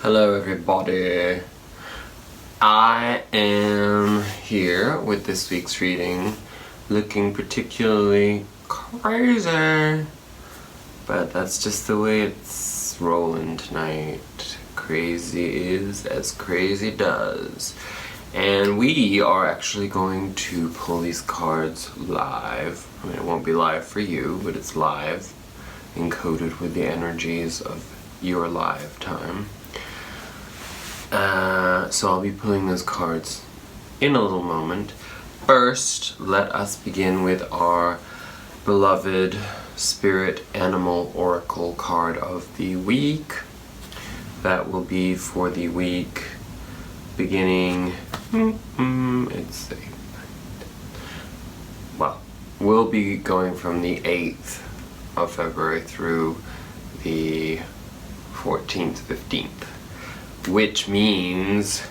Hello everybody. I am here with this week's reading, looking particularly crazy, but that's just the way it's rolling tonight. Crazy is as crazy does. And we are actually going to pull these cards live. I mean, it won't be live for you, but it's live, encoded with the energies of your live time. So I'll be pulling those cards in a little moment. First, let us begin with our beloved Spirit Animal Oracle card of the week. That will be for the week beginning, we'll be going from the 8th of February through the 14th, 15th. Which means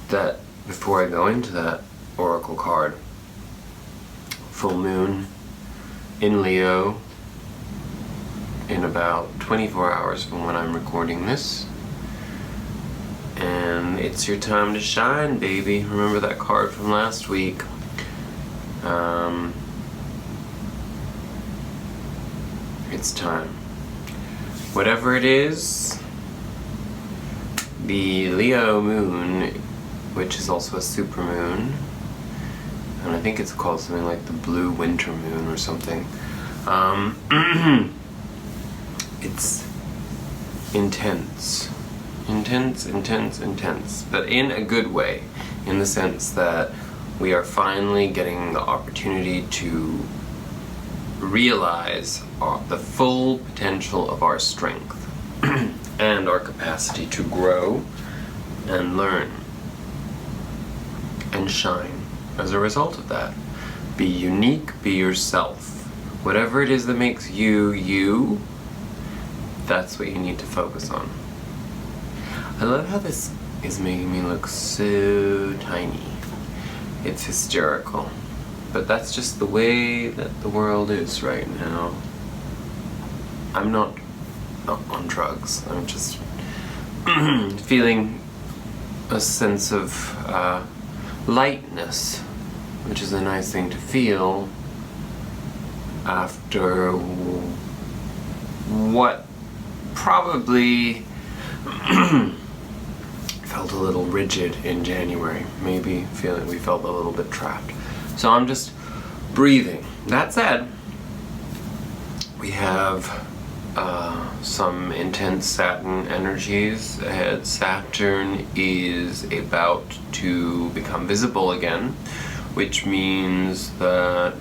that before I go into that oracle card, full moon in Leo in about 24 hours from when I'm recording this. And it's your time to shine, baby. Remember that card from last week? It's time. Whatever it is, the Leo moon, which is also a supermoon, and I think it's called something like the blue winter moon or something. It's intense, but in a good way, in the sense that we are finally getting the opportunity to realize the full potential of our strength and our capacity to grow and learn and shine as a result of that. Be unique, be yourself. Whatever it is that makes you, you, that's what you need to focus on. I love how this is making me look so tiny. It's hysterical. But that's just the way that the world is right now. I'm not on drugs. I'm just feeling a sense of lightness, which is a nice thing to feel after what probably felt a little rigid in January. Maybe feeling we felt a little bit trapped. So I'm just breathing. That said, we have some intense Saturn energies ahead. Saturn is about to become visible again, which means that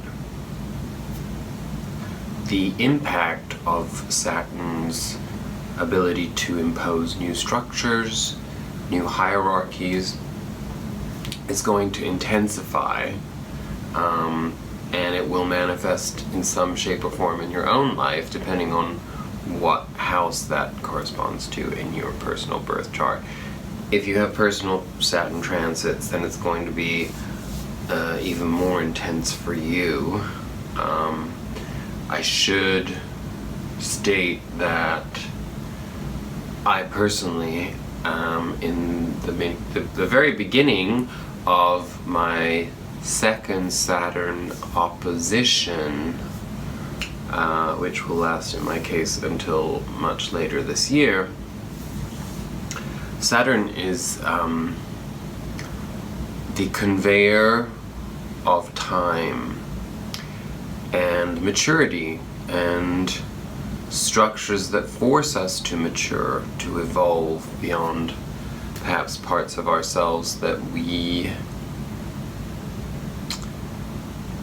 the impact of Saturn's ability to impose new structures, new hierarchies, is going to intensify, and it will manifest in some shape or form in your own life, depending on what house that corresponds to in your personal birth chart. If you have personal Saturn transits, then it's going to be even more intense for you. I should state that I personally in the very beginning of my second Saturn opposition, which will last in my case until much later this year. Saturn is the conveyor of time and maturity and structures that force us to mature, to evolve beyond perhaps parts of ourselves that we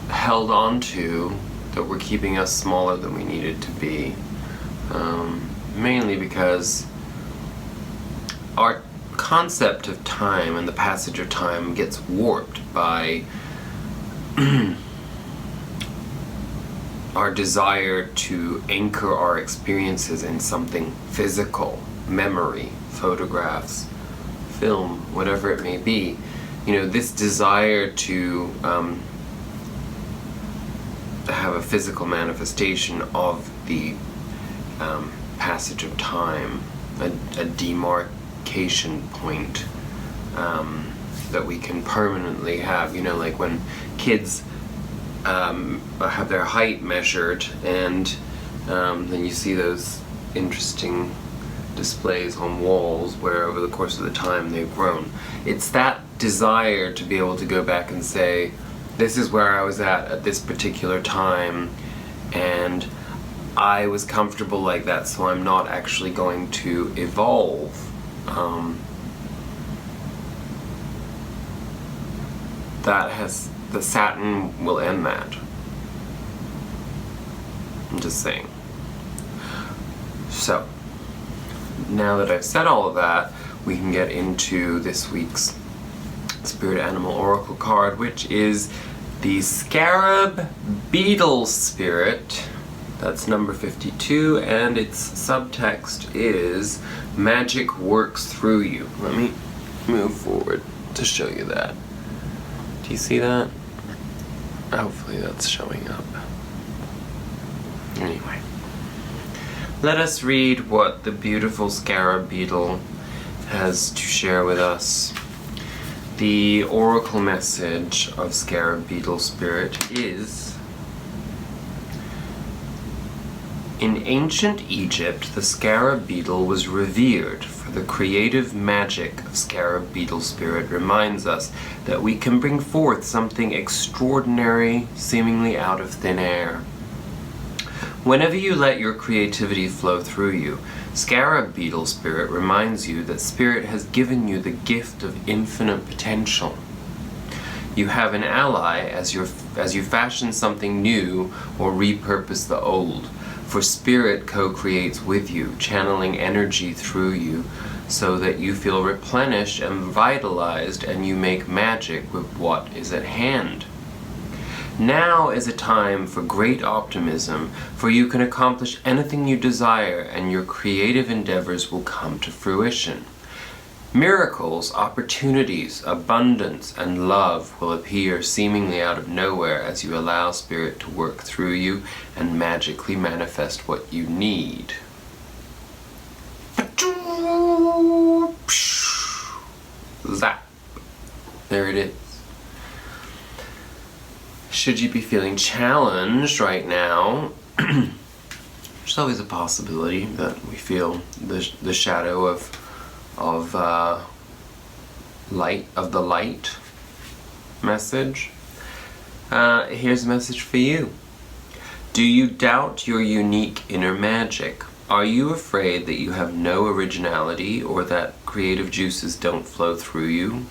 held on to, that were keeping us smaller than we needed to be. Mainly because our concept of time and the passage of time gets warped by our desire to anchor our experiences in something physical, memory, photographs, film, whatever it may be. You know, this desire to have a physical manifestation of the passage of time a demarcation point that we can permanently have. You know, like when kids have their height measured, and then you see those interesting displays on walls where over the course of the time they've grown. It's that desire to be able to go back and say, this is where I was at this particular time, and I was comfortable like that, so I'm not actually going to evolve. The Saturn will end that. I'm just saying. So, now that I've said all of that, we can get into this week's Spirit Animal Oracle card, which is the Scarab Beetle Spirit. That's number 52, and its subtext is magic works through you. Let me move forward to show you that. Do you see that? Hopefully that's showing up. Anyway, let us read what the beautiful Scarab Beetle has to share with us. The oracle message of Scarab Beetle Spirit is: in ancient Egypt, the Scarab Beetle was revered, for the creative magic of Scarab Beetle Spirit reminds us that we can bring forth something extraordinary, seemingly out of thin air. Whenever you let your creativity flow through you, Scarab Beetle Spirit reminds you that Spirit has given you the gift of infinite potential. You have an ally as you fashion something new or repurpose the old. For Spirit co-creates with you, channeling energy through you, so that you feel replenished and vitalized, and you make magic with what is at hand. Now is a time for great optimism, for you can accomplish anything you desire, and your creative endeavors will come to fruition. Miracles, opportunities, abundance, and love will appear seemingly out of nowhere as you allow Spirit to work through you and magically manifest what you need. Zap. There it is. Should you be feeling challenged right now, there's always a possibility that we feel the shadow of the light message. Here's a message for you. Do you doubt your unique inner magic? Are you afraid that you have no originality or that creative juices don't flow through you?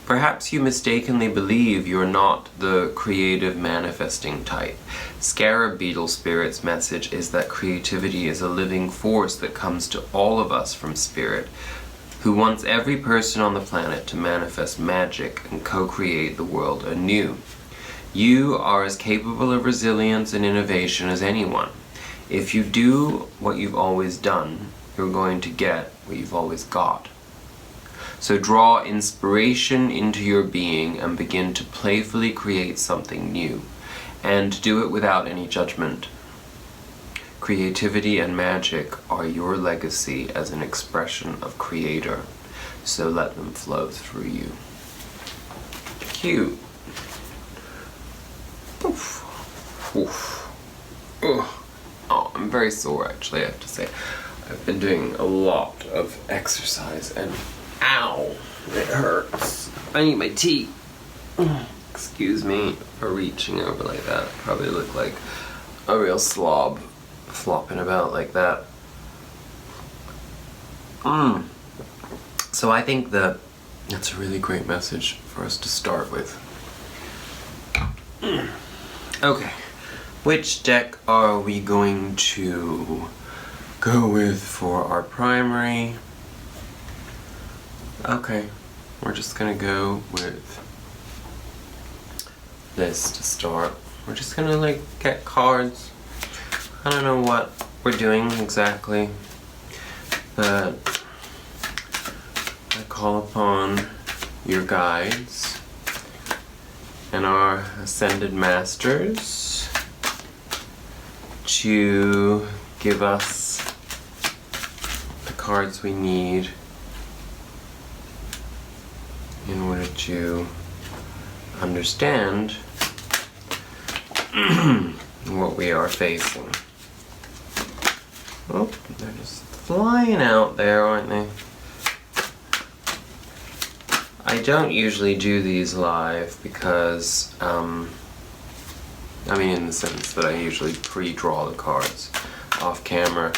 Perhaps you mistakenly believe you're not the creative manifesting type. Scarab Beetle Spirit's message is that creativity is a living force that comes to all of us from Spirit, who wants every person on the planet to manifest magic and co-create the world anew. You are as capable of resilience and innovation as anyone. If you do what you've always done, you're going to get what you've always got. So draw inspiration into your being and begin to playfully create something new, and do it without any judgment. Creativity and magic are your legacy as an expression of Creator, so let them flow through you. Cute. Oof. Oof. Ugh. Oh, I'm very sore actually, I have to say. I've been doing a lot of exercise and ow, it hurts. I need my tea. Excuse me for reaching over like that. Probably look like a real slob flopping about like that. So I think that's a really great message for us to start with. Okay, which deck are we going to go with for our primary? Okay, we're just gonna go with this to start. We're just gonna like get cards. I don't know what we're doing exactly, but I call upon your guides and our ascended masters to give us the cards we need in order to understand what we are facing. Oh, they're just flying out there, aren't they? I don't usually do these live because, I mean in the sense that I usually pre-draw the cards off camera.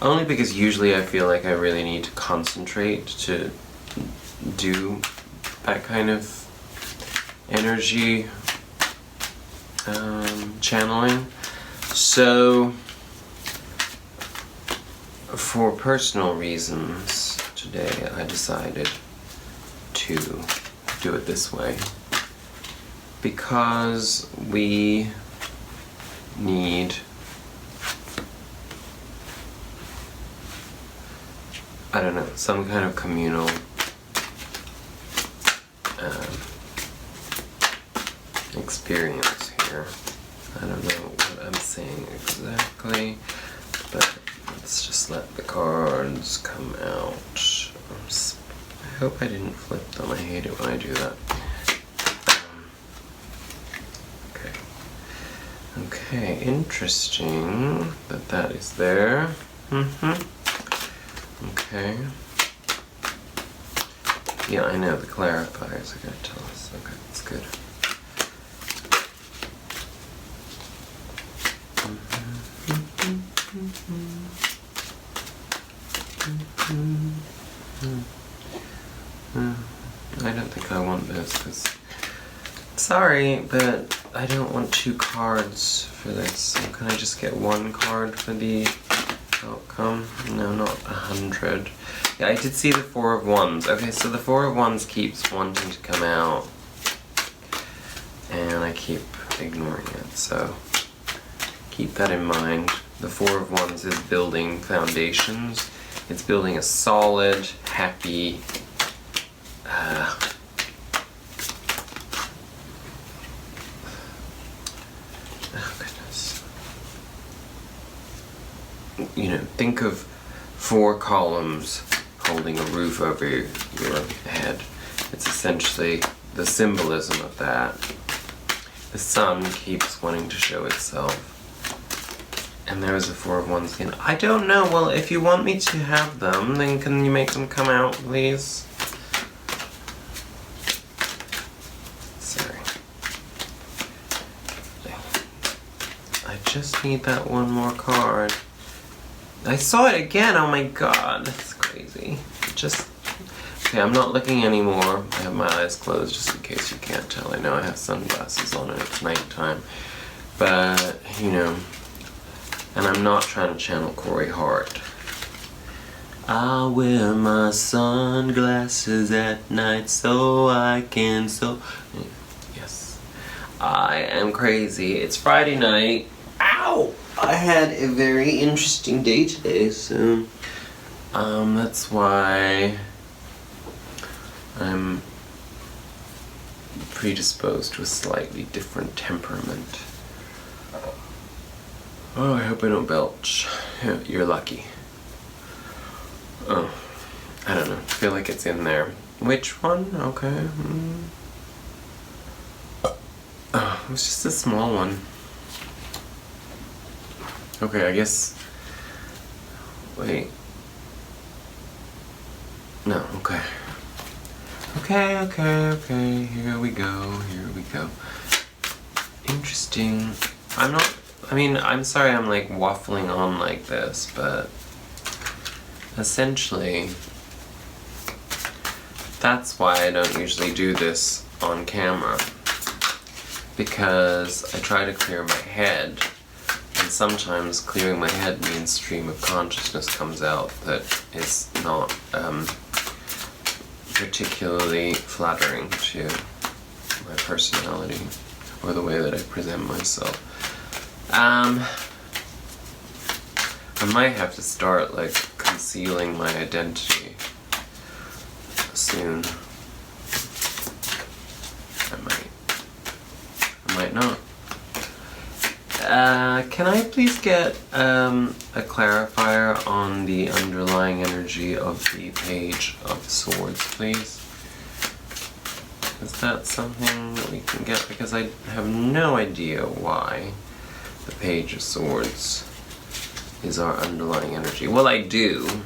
Only because usually I feel like I really need to concentrate to do that kind of energy channeling. So, for personal reasons, today I decided to do it this way. Because we need, I don't know, some kind of communal experience here. I don't know what I'm saying exactly, but let's just let the cards come out. I hope I didn't flip them. I hate it when I do that. Okay, interesting that is there. Okay. Yeah, I know, the clarifiers are going to tell us. Okay, that's good. I don't think I want this, because... Sorry, but I don't want 2 cards for this. So can I just get 1 card for the outcome? No, not 100. Yeah, I did see the 4 of Wands. Okay, so the 4 of Wands keeps wanting to come out. And I keep ignoring it, so keep that in mind. The 4 of Wands is building foundations. It's building a solid, happy, you know, think of 4 columns holding a roof over your head. It's essentially the symbolism of that. The sun keeps wanting to show itself. And there was a 4 of Wands again. I don't know. Well, if you want me to have them, then can you make them come out, please? Sorry. I just need that 1 more card. I saw it again, oh my god, that's crazy. Okay, I'm not looking anymore. I have my eyes closed just in case you can't tell. I know I have sunglasses on and it's nighttime. But, you know, and I'm not trying to channel Corey Hart. I wear my sunglasses at night so I can Yes. I am crazy. It's Friday night. Ow! I had a very interesting day today, so that's why I'm predisposed to a slightly different temperament. Oh, I hope I don't belch. You're lucky. Oh, I don't know. I feel like it's in there. Which one? Okay. Oh, it was just a small one. Okay, I guess... Wait. No, okay. Okay. Here we go. Interesting. I'm sorry I'm like waffling on like this, but... Essentially... That's why I don't usually do this on camera. Because I try to clear my head. And sometimes clearing my head means stream of consciousness comes out that is not particularly flattering to my personality or the way that I present myself. I might have to start like concealing my identity soon. I might not. Can I please get a clarifier on the underlying energy of the Page of Swords, please? Is that something that we can get? Because I have no idea why the Page of Swords is our underlying energy. Well, I do.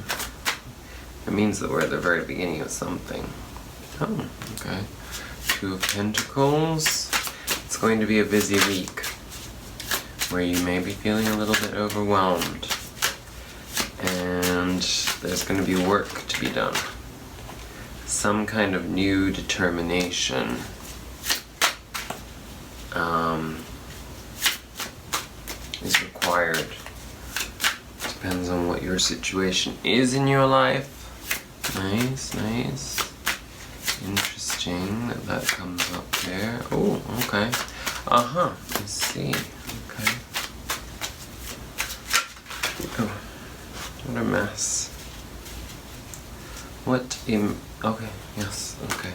It means that we're at the very beginning of something. Oh, okay. Two of Pentacles. It's going to be a busy week where you may be feeling a little bit overwhelmed. And there's going to be work to be done. Some kind of new determination is required. Depends on what your situation is in your life. Nice, nice. Interesting that that comes up there. Oh, okay. I see. Okay. Oh, what a mess. Okay, yes, okay.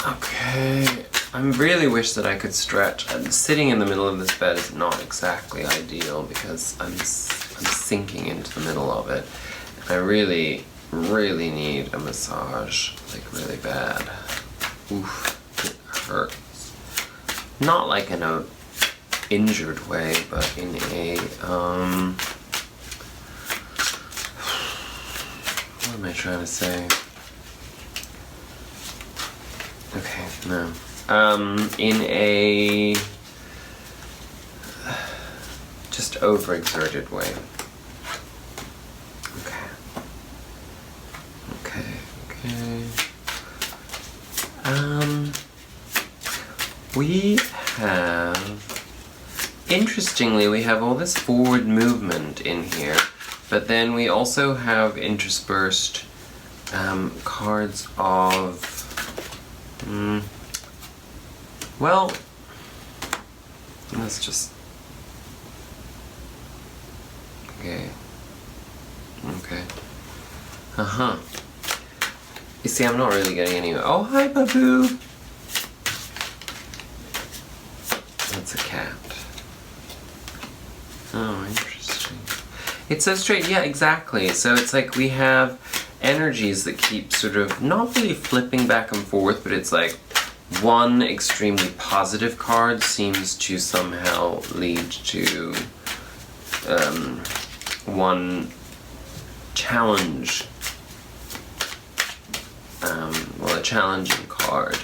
Okay, I really wish that I could stretch. Sitting in the middle of this bed is not exactly ideal because I'm sinking into the middle of it. And I really, really need a massage, like really bad. Oof, it hurts. Not like in a injured way, but in a, what am I trying to say? Okay, no. In a just overexerted way. Okay. We have, interestingly, we have all this forward movement in here, but then we also have interspersed cards of, well, let's just, okay. You see, I'm not really getting anywhere. Oh, hi, Babu! That's a cat. Oh, interesting. It's so straight, yeah, exactly. So it's like we have energies that keep sort of, not really flipping back and forth, but it's like one extremely positive card seems to somehow lead to one challenge. Well, a challenging card.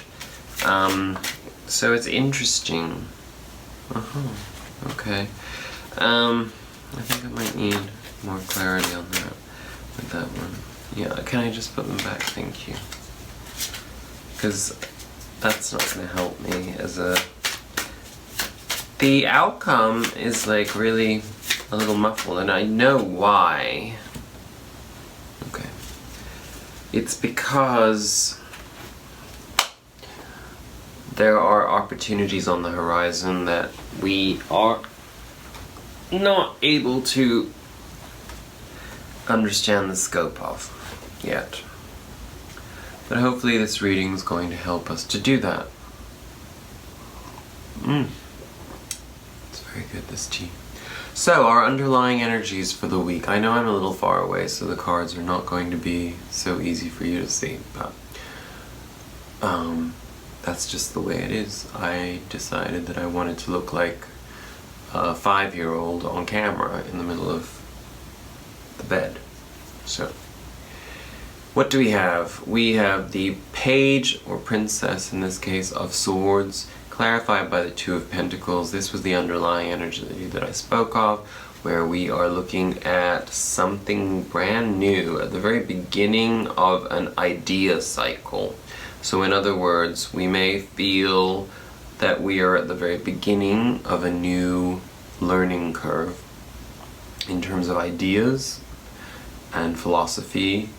So it's interesting. Okay. I think I might need more clarity on that with that one. Yeah, can I just put them back? Thank you. Because that's not going to help me as a... The outcome is like really a little muffled, and I know why. Okay. It's because there are opportunities on the horizon that we are not able to understand the scope of yet. But hopefully this reading is going to help us to do that. It's very good, this tea. So, our underlying energies for the week. I know I'm a little far away, so the cards are not going to be so easy for you to see, but that's just the way it is. I decided that I wanted to look like a 5-year-old on camera in the middle of the bed. So, what do we have? We have the Page, or Princess in this case, of Swords, clarified by the Two of Pentacles. This was the underlying energy that I spoke of, where we are looking at something brand new at the very beginning of an idea cycle. So in other words, we may feel that we are at the very beginning of a new learning curve in terms of ideas and philosophy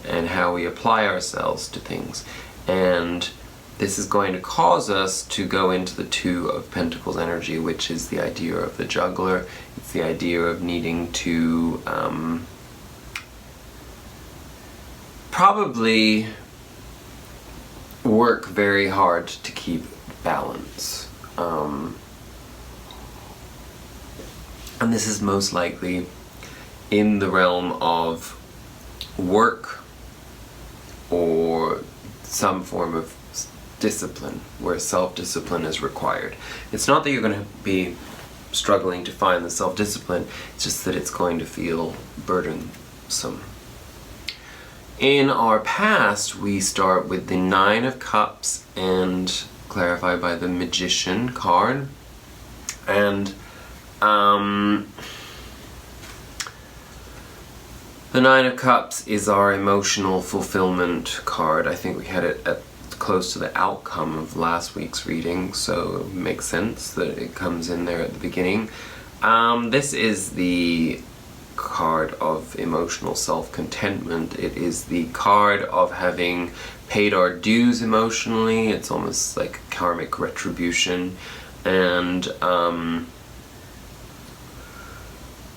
and how we apply ourselves to things. And this is going to cause us to go into the Two of Pentacles energy, which is the idea of the juggler. It's the idea of needing to probably work very hard to keep balance. And this is most likely in the realm of work or some form of discipline, where self-discipline is required. It's not that you're going to be struggling to find the self-discipline, it's just that it's going to feel burdensome. In our past, we start with the Nine of Cups and clarified by the Magician card. And the Nine of Cups is our emotional fulfillment card. I think we had it at close to the outcome of last week's reading, so it makes sense that it comes in there at the beginning. This is the card of emotional self-contentment. It is the card of having paid our dues emotionally. It's almost like karmic retribution, and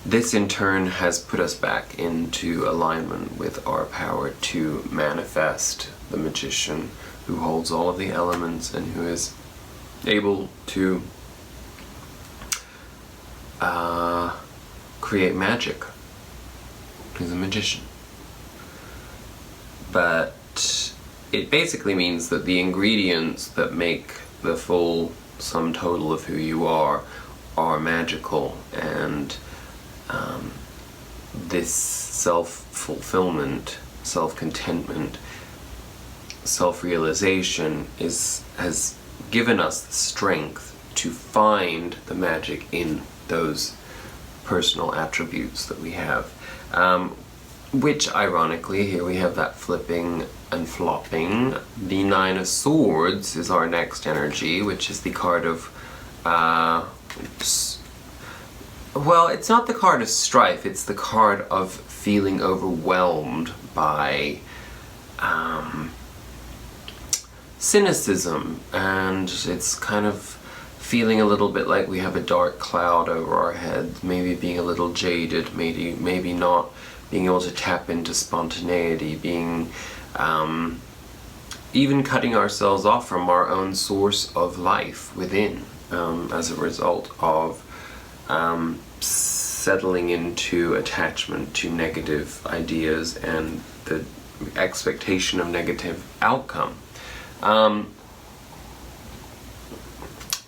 this in turn has put us back into alignment with our power to manifest the Magician, who holds all of the elements and who is able to create magic. He's a magician. But it basically means that the ingredients that make the full sum total of who you are magical, and this self-fulfillment, self-contentment, self-realization has given us the strength to find the magic in those personal attributes that we have, which ironically, here we have that flipping and flopping. The Nine of Swords is our next energy, which is the card of well, it's not the card of strife, it's the card of feeling overwhelmed by cynicism, and it's kind of feeling a little bit like we have a dark cloud over our heads, maybe being a little jaded, maybe not being able to tap into spontaneity, being even cutting ourselves off from our own source of life within, as a result of settling into attachment to negative ideas and the expectation of negative outcome.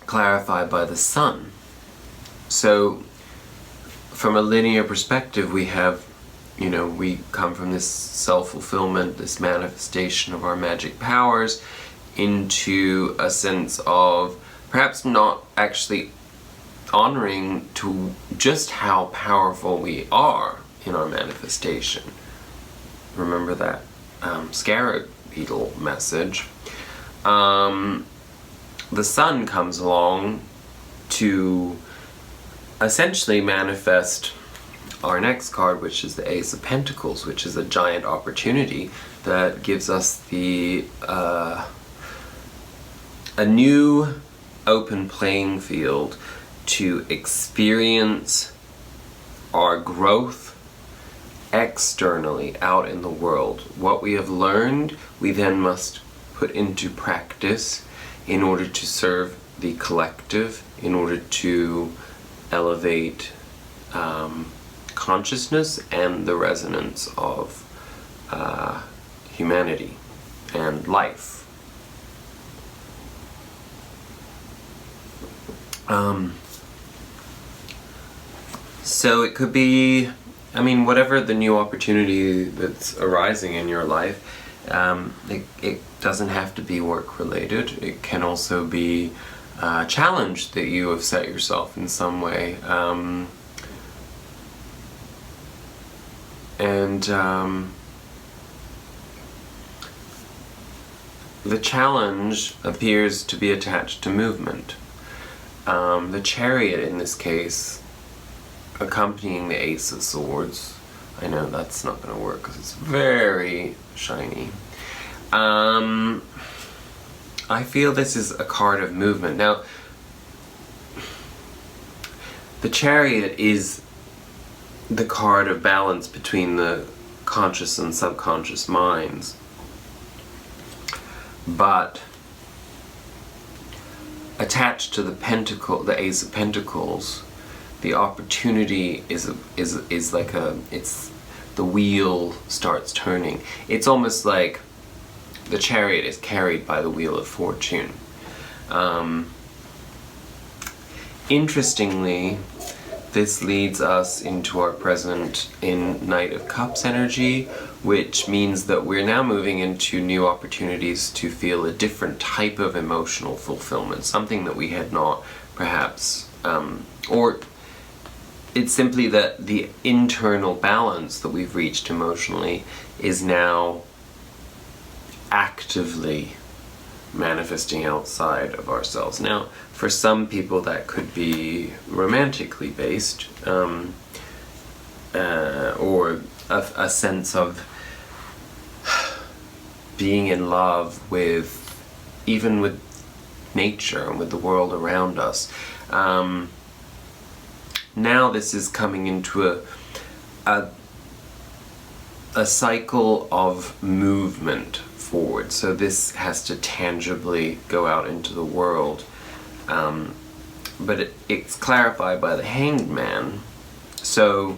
Clarified by the Sun. So from a linear perspective, we have, we come from this self-fulfillment, this manifestation of our magic powers, into a sense of perhaps not actually honoring to just how powerful we are in our manifestation. Remember that scarab beetle message. The Sun comes along to essentially manifest our next card, which is the Ace of Pentacles, which is a giant opportunity that gives us the a new open playing field to experience our growth externally out in the world. What we have learned, we then must put into practice in order to serve the collective, in order to elevate consciousness and the resonance of humanity and life. So it could be, whatever the new opportunity that's arising in your life, it doesn't have to be work related. It can also be a challenge that you have set yourself in some way. The challenge appears to be attached to movement. The Chariot in this case, accompanying the Ace of Swords. I know that's not going to work because it's very shiny. I feel this is a card of movement. Now, the Chariot is the card of balance between the conscious and subconscious minds. But attached to the Ace of Pentacles, the opportunity is like the wheel starts turning. It's almost like the chariot is carried by the wheel of fortune. Interestingly, this leads us into our present in Knight of Cups energy, which means that we're now moving into new opportunities to feel a different type of emotional fulfillment, something that we had not perhaps, or it's simply that the internal balance that we've reached emotionally is now actively manifesting outside of ourselves. Now, for some people that could be romantically based, or a sense of being in love with, even with nature and with the world around us. Now this is coming into a cycle of movement forward. So this has to tangibly go out into the world. But it's clarified by the Hanged Man. So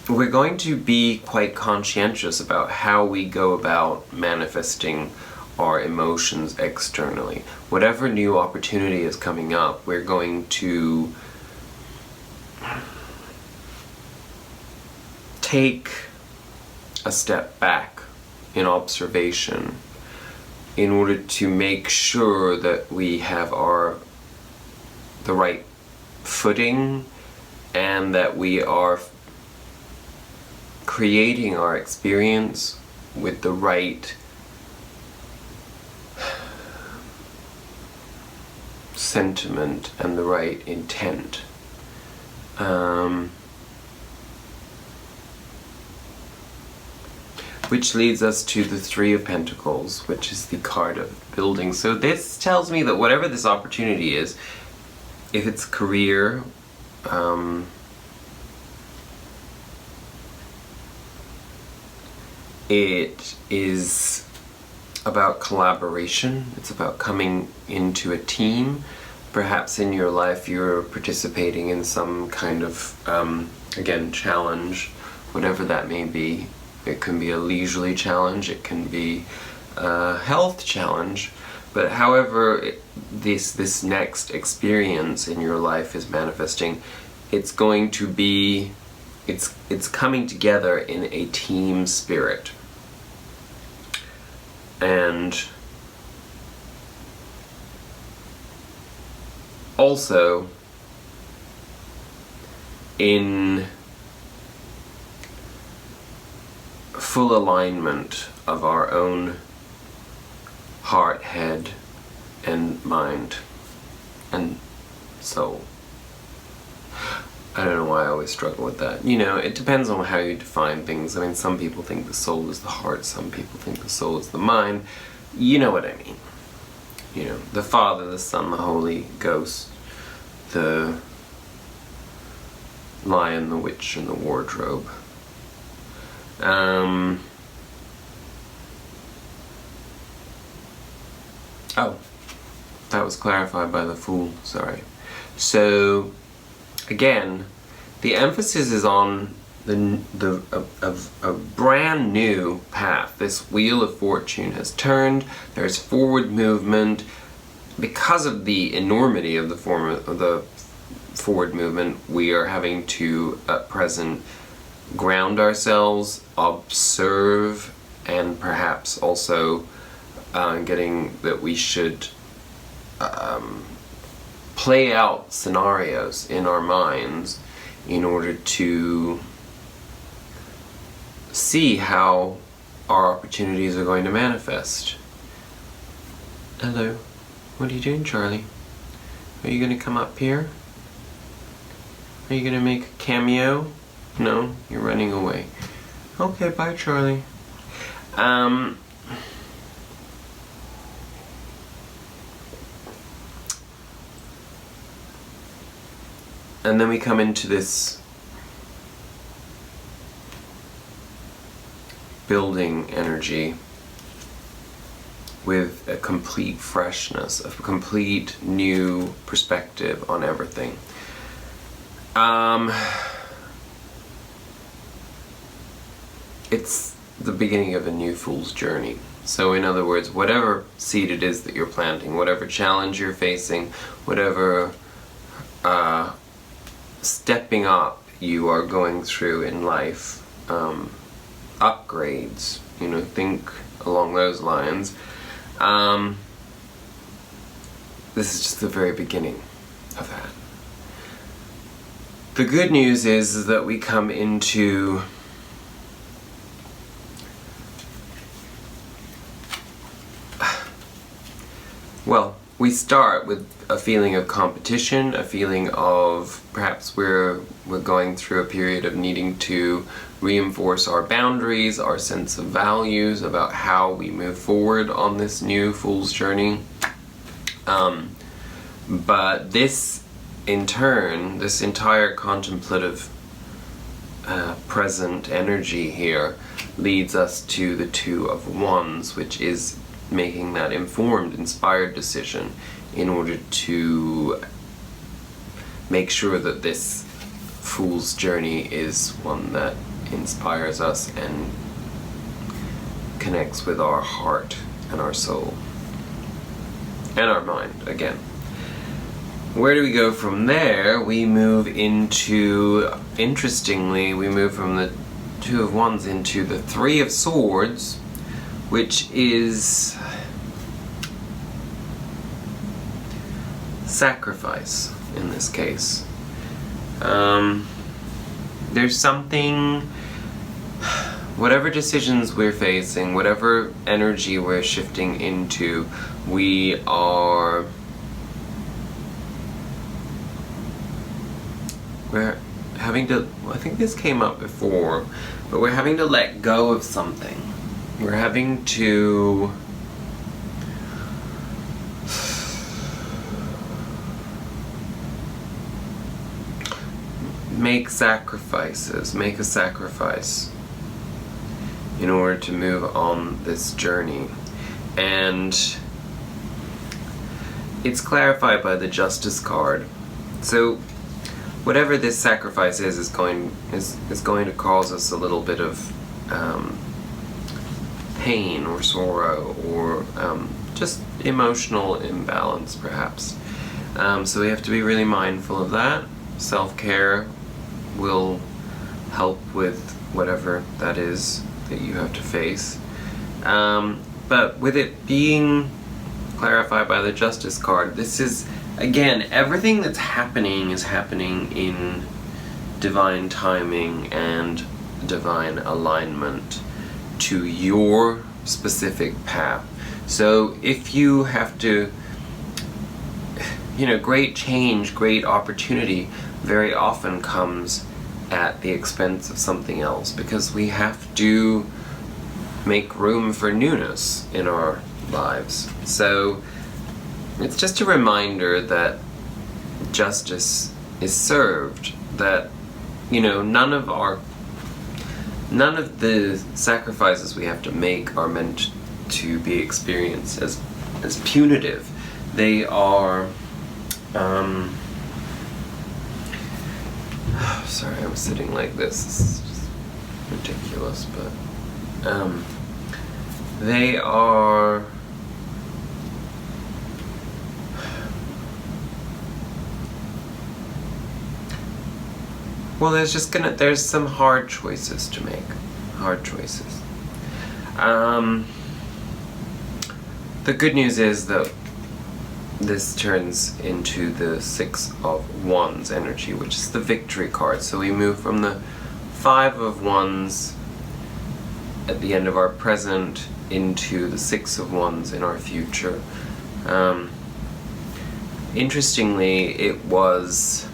we're going to be quite conscientious about how we go about manifesting our emotions externally. Whatever new opportunity is coming up, we're going to take a step back in observation in order to make sure that we have the right footing and that we are creating our experience with the right sentiment and the right intent. Which leads us to the Three of Pentacles, which is the card of building. So this tells me that whatever this opportunity is, if it's career, it is about collaboration. It's about coming into a team. Perhaps in your life you're participating in some kind of, again, challenge, whatever that may be. It can be a leisurely challenge, it can be a health challenge, but however this next experience in your life is manifesting, it's going to be, it's coming together in a team spirit. And also in full alignment of our own heart, head, and mind, and soul. I don't know why I always struggle with that. You know, it depends on how you define things. I mean, some people think the soul is the heart, some people think the soul is the mind. You know what I mean. You know, the Father, the Son, the Holy Ghost, the Lion, the Witch, and the Wardrobe. Oh, that was clarified by the Fool, sorry. So, again, the emphasis is on a brand new path. This Wheel of Fortune has turned, there's forward movement. Because of the enormity of the forward movement, we are having to, at present, ground ourselves, observe, and perhaps also getting that we should play out scenarios in our minds in order to see how our opportunities are going to manifest. Hello, what are you doing, Charlie? Are you going to come up here? Are you going to make a cameo? No, you're running away. Okay, bye, Charlie. And then we come into this building energy with a complete freshness, a complete new perspective on everything. It's the beginning of a new fool's journey. So in other words, whatever seed it is that you're planting, whatever challenge you're facing, whatever stepping up you are going through in life, upgrades, think along those lines, this is just the very beginning of that. The good news is that we come into we start with a feeling of competition, a feeling of perhaps we're going through a period of needing to reinforce our boundaries, our sense of values about how we move forward on this new fool's journey. But this, in turn, this entire contemplative present energy here leads us to the Two of Wands, which is making that informed, inspired decision in order to make sure that this fool's journey is one that inspires us and connects with our heart and our soul and our mind again. Where do we go from there? We move into, interestingly, we move from the Two of Wands into the Three of Swords, which is sacrifice in this case. There's something, whatever decisions we're facing, whatever energy we're shifting into, we're having to, I think this came up before, but we're having to let go of something. We're having to make a sacrifice in order to move on this journey. And it's clarified by the Justice card. So whatever this sacrifice is going to cause us a little bit of pain or sorrow or just emotional imbalance perhaps. So we have to be really mindful of that. Self-care will help with whatever that is that you have to face. But with it being clarified by the Justice card, this is, again, everything that's happening is happening in divine timing and divine alignment to your specific path. So if you have to, great change, great opportunity very often comes at the expense of something else, because we have to make room for newness in our lives. So it's just a reminder that justice is served, that none of the sacrifices we have to make are meant to be experienced as punitive. They are sorry, I'm sitting like this. It's just ridiculous, but they are well, there's some hard choices to make. Hard choices. The good news is that this turns into the Six of Wands energy, which is the Victory card. So we move from the Five of Wands at the end of our present into the Six of Wands in our future. Interestingly, it was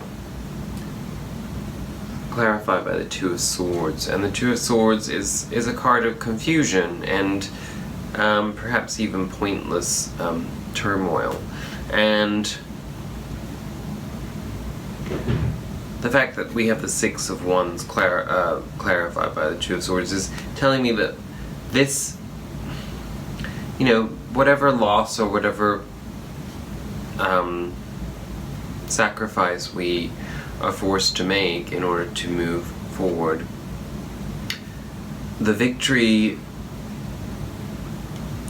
clarified by the Two of Swords, and the Two of Swords is a card of confusion and perhaps even pointless turmoil. And the fact that we have the Six of Wands clarified by the Two of Swords is telling me that this, whatever loss or whatever sacrifice we are forced to make in order to move forward. The victory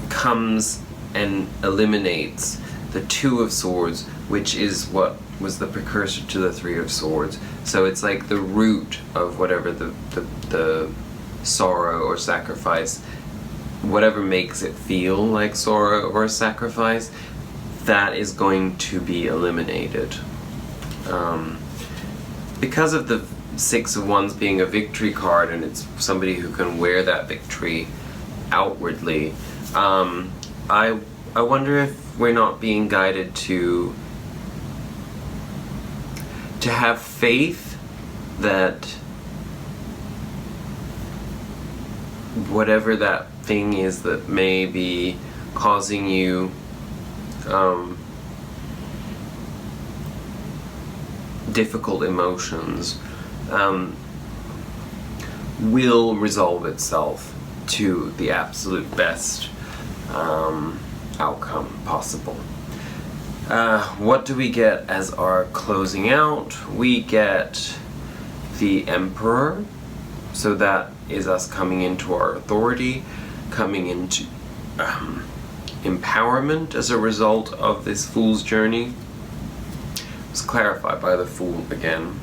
comes and eliminates the Two of Swords, which is what was the precursor to the Three of Swords. So it's like the root of whatever the sorrow or sacrifice, whatever makes it feel like sorrow or sacrifice, that is going to be eliminated. Because of the Six of Wands being a victory card, and it's somebody who can wear that victory outwardly, I wonder if we're not being guided to have faith that whatever that thing is that may be causing you difficult emotions will resolve itself to the absolute best outcome possible. What do we get as our closing out? We get the Emperor, so that is us coming into our authority, coming into empowerment as a result of this Fool's journey. It's clarified by the Fool again.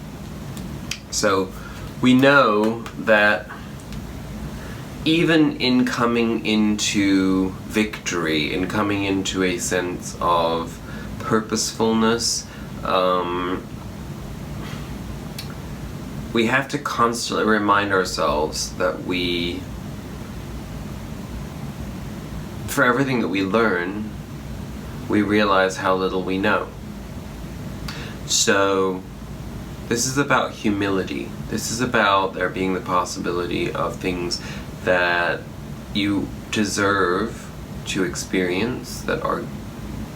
So we know that even in coming into victory, in coming into a sense of purposefulness, we have to constantly remind ourselves that for everything that we learn, we realize how little we know. So this is about humility. This is about there being the possibility of things that you deserve to experience, that are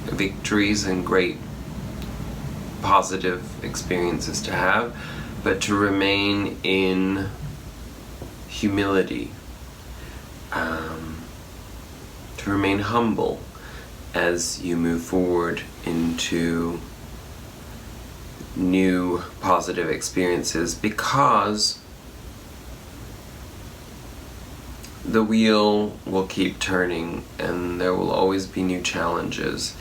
victories and great positive experiences to have, but to remain in humility, to remain humble as you move forward into new positive experiences, because the wheel will keep turning and there will always be new challenges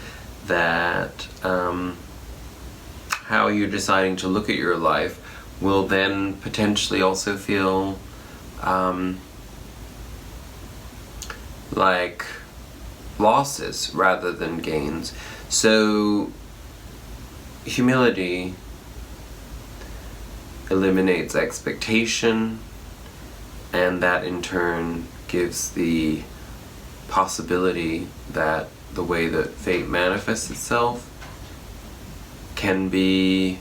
that how you're deciding to look at your life will then potentially also feel like losses rather than gains. So humility eliminates expectation, and that in turn gives the possibility that the way that fate manifests itself can be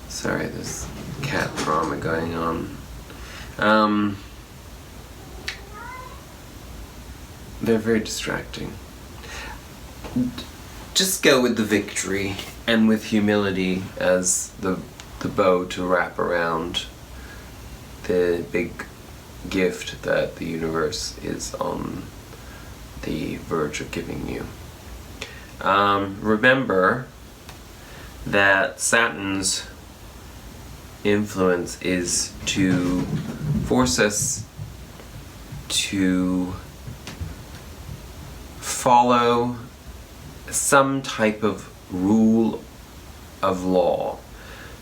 sorry, there's cat drama going on. They're very distracting. Just go with the victory and with humility as the bow to wrap around the big gift that the universe is on the verge of giving you. Remember that Saturn's influence is to force us to follow some type of rule of law,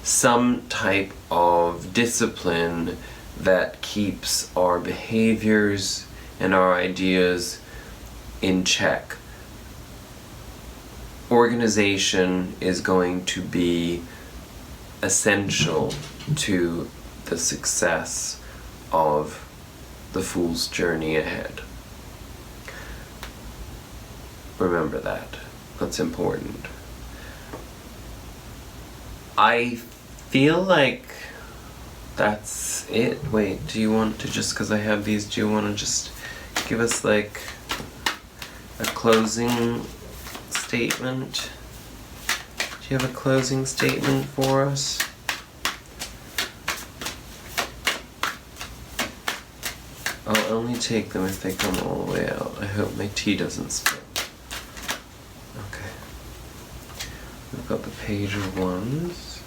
some type of discipline that keeps our behaviors and our ideas in check. Organization is going to be essential to the success of the Fool's journey ahead. Remember that. That's important. I feel like that's it. Wait, do you want to just, because I have these, do you want to just give us like a closing statement? Do you have a closing statement for us? Oh, only take them if they come all the way out. I hope my tea doesn't spill. Okay. We've got the pager ones.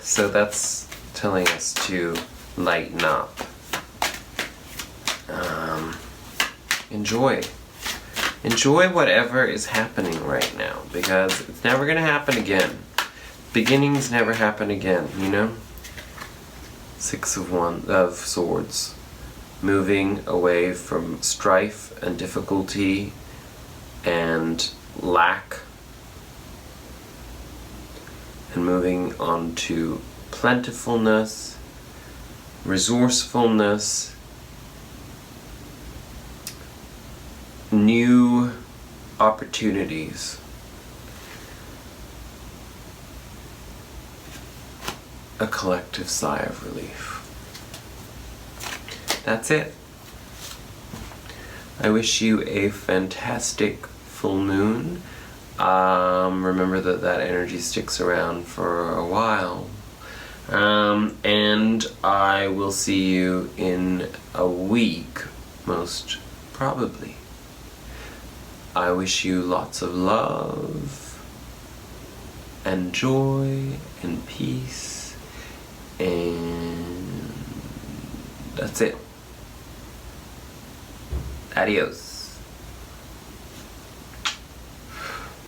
So that's telling us to lighten up. Enjoy. Enjoy whatever is happening right now, because it's never going to happen again. Beginnings never happen again, you know? Six of Swords. Moving away from strife and difficulty and lack, and moving on to plentifulness, resourcefulness, new opportunities, a collective sigh of relief. That's it. I wish you a fantastic full moon. Remember that energy sticks around for a while. And I will see you in a week, most probably. I wish you lots of love and joy and peace, and that's it. Adios.